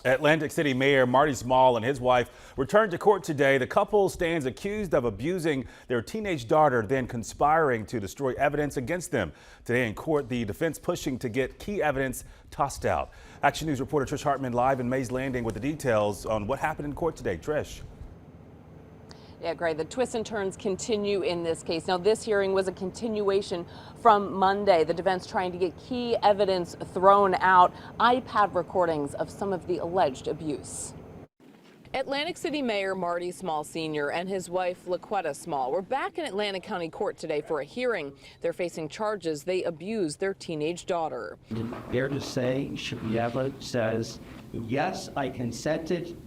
Atlantic City Mayor Marty Small and his wife returned to court today. The couple stands accused of abusing their teenage daughter, then conspiring to destroy evidence against them. Today in court, the defense pushing to get key evidence tossed out. Action News reporter Trish Hartman live in Mays Landing with the details on what happened in court today. Trish. Yeah, Gray, the twists and turns continue in this case. Now, this hearing was a continuation from Monday. The defense trying to get key evidence thrown out, iPad recordings of some of the alleged abuse. Atlantic City Mayor Marty Small Sr. and his wife LaQuetta Small were back in Atlantic County Court today for a hearing. They're facing charges they abused their teenage daughter. Dare to say, Shabieva says, yes, I consented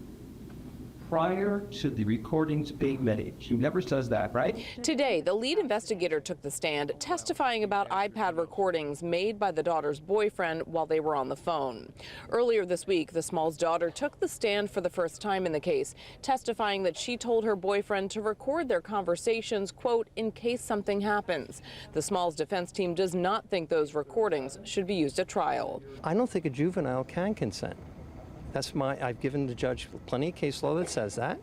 prior to the recordings being made. She never says that, right? Today, the lead investigator took the stand, testifying about iPad recordings made by the daughter's boyfriend while they were on the phone. Earlier this week, the Smalls' daughter took the stand for the first time in the case, testifying that she told her boyfriend to record their conversations, quote, in case something happens. The Smalls' defense team does not think those recordings should be used at trial. I don't think a juvenile can consent. I've given the judge plenty of case law that says that,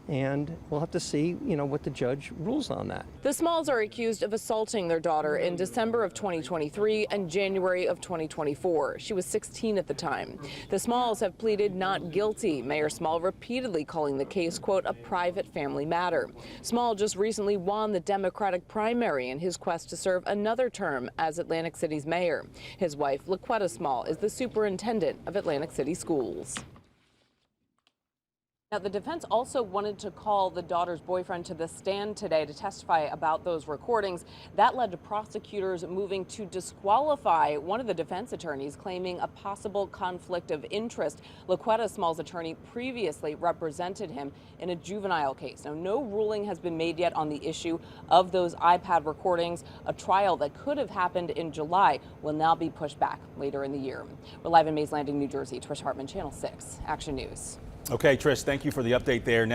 and we'll have to see, what the judge rules on that. The Smalls are accused of assaulting their daughter in December of 2023 and January of 2024. She was 16 at the time. The Smalls have pleaded not guilty. Mayor Small repeatedly calling the case, quote, a private family matter. Small just recently won the Democratic primary in his quest to serve another term as Atlantic City's mayor. His wife, LaQuetta Small, is the superintendent of Atlantic City Schools. Now, the defense also wanted to call the daughter's boyfriend to the stand today to testify about those recordings. That led to prosecutors moving to disqualify one of the defense attorneys, claiming a possible conflict of interest. LaQuetta Small's attorney previously represented him in a juvenile case. Now, no ruling has been made yet on the issue of those iPad recordings. A trial that could have happened in July will now be pushed back later in the year. We're live in Mays Landing, New Jersey. Trish Hartman, Channel 6, Action News. Okay, Trish, thank you for the update there. Now